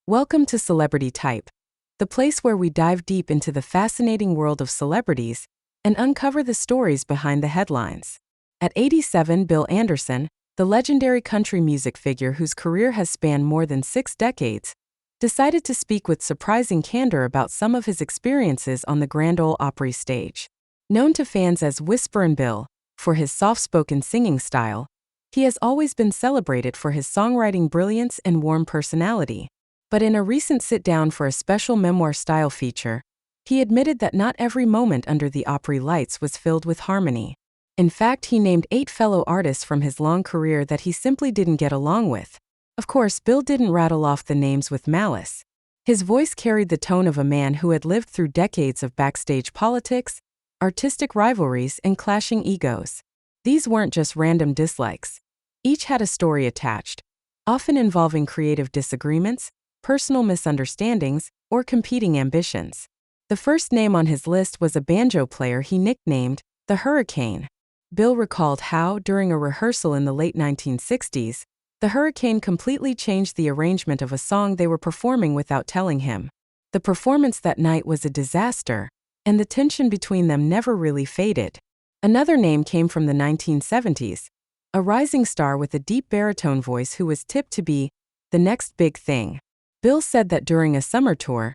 Welcome to Celebrity Type, the place where we dive deep into the fascinating world of celebrities and uncover the stories behind the headlines. At 87, Bill Anderson, the legendary country music figure whose career has spanned more than 6 decades, decided to speak with surprising candor about some of his experiences on the Grand Ole Opry stage. Known to fans as Whisperin' Bill for his soft-spoken singing style, he has always been celebrated for his songwriting brilliance and warm personality. But in a recent sit-down for a special memoir-style feature, he admitted that not every moment under the Opry lights was filled with harmony. In fact, he named 8 fellow artists from his long career that he simply didn't get along with. Of course, Bill didn't rattle off the names with malice. His voice carried the tone of a man who had lived through decades of backstage politics, artistic rivalries, and clashing egos. These weren't just random dislikes. Each had a story attached, often involving creative disagreements, personal misunderstandings, or competing ambitions. The first name on his list was a banjo player he nicknamed the Hurricane. Bill recalled how, during a rehearsal in the late 1960s, the Hurricane completely changed the arrangement of a song they were performing without telling him. The performance that night was a disaster, and the tension between them never really faded. Another name came from the 1970s, a rising star with a deep baritone voice who was tipped to be the next big thing. Bill said that during a summer tour,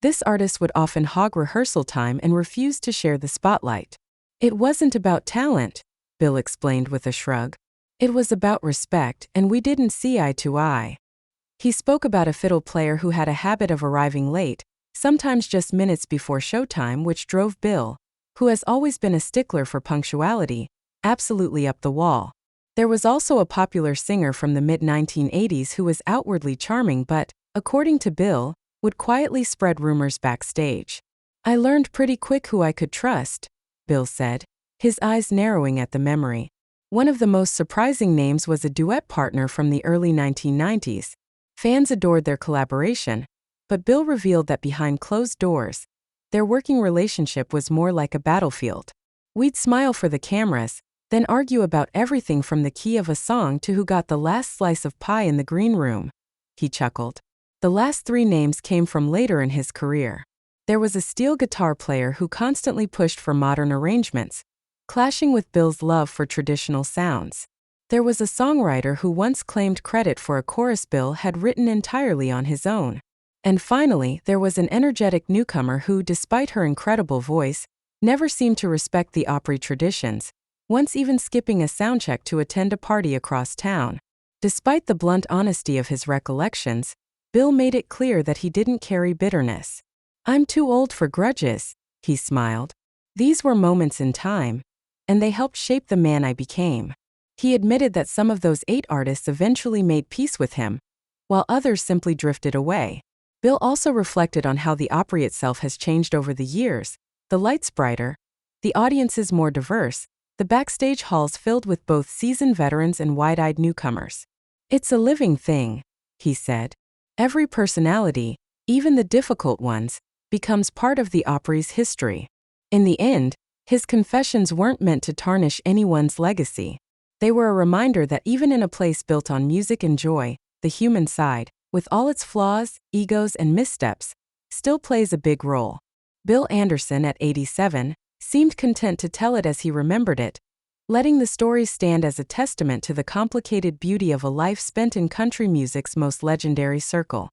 this artist would often hog rehearsal time and refuse to share the spotlight. It wasn't about talent, Bill explained with a shrug. It was about respect, and we didn't see eye to eye. He spoke about a fiddle player who had a habit of arriving late, sometimes just minutes before showtime, which drove Bill, who has always been a stickler for punctuality, absolutely up the wall. There was also a popular singer from the mid-1980s who was outwardly charming but, according to Bill, would quietly spread rumors backstage. I learned pretty quick who I could trust, Bill said, his eyes narrowing at the memory. One of the most surprising names was a duet partner from the early 1990s. Fans adored their collaboration, but Bill revealed that behind closed doors, their working relationship was more like a battlefield. We'd smile for the cameras, then argue about everything from the key of a song to who got the last slice of pie in the green room. He chuckled. The last 3 names came from later in his career. There was a steel guitar player who constantly pushed for modern arrangements, clashing with Bill's love for traditional sounds. There was a songwriter who once claimed credit for a chorus Bill had written entirely on his own. And finally, there was an energetic newcomer who, despite her incredible voice, never seemed to respect the Opry traditions, once even skipping a soundcheck to attend a party across town. Despite the blunt honesty of his recollections, Bill made it clear that he didn't carry bitterness. I'm too old for grudges, he smiled. These were moments in time, and they helped shape the man I became. He admitted that some of those 8 artists eventually made peace with him, while others simply drifted away. Bill also reflected on how the Opry itself has changed over the years, the lights brighter, the audiences more diverse, the backstage halls filled with both seasoned veterans and wide-eyed newcomers. It's a living thing, he said. Every personality, even the difficult ones, becomes part of the Opry's history. In the end, his confessions weren't meant to tarnish anyone's legacy. They were a reminder that even in a place built on music and joy, the human side, with all its flaws, egos, and missteps, still plays a big role. Bill Anderson, at 87, seemed content to tell it as he remembered it, letting the story stand as a testament to the complicated beauty of a life spent in country music's most legendary circle.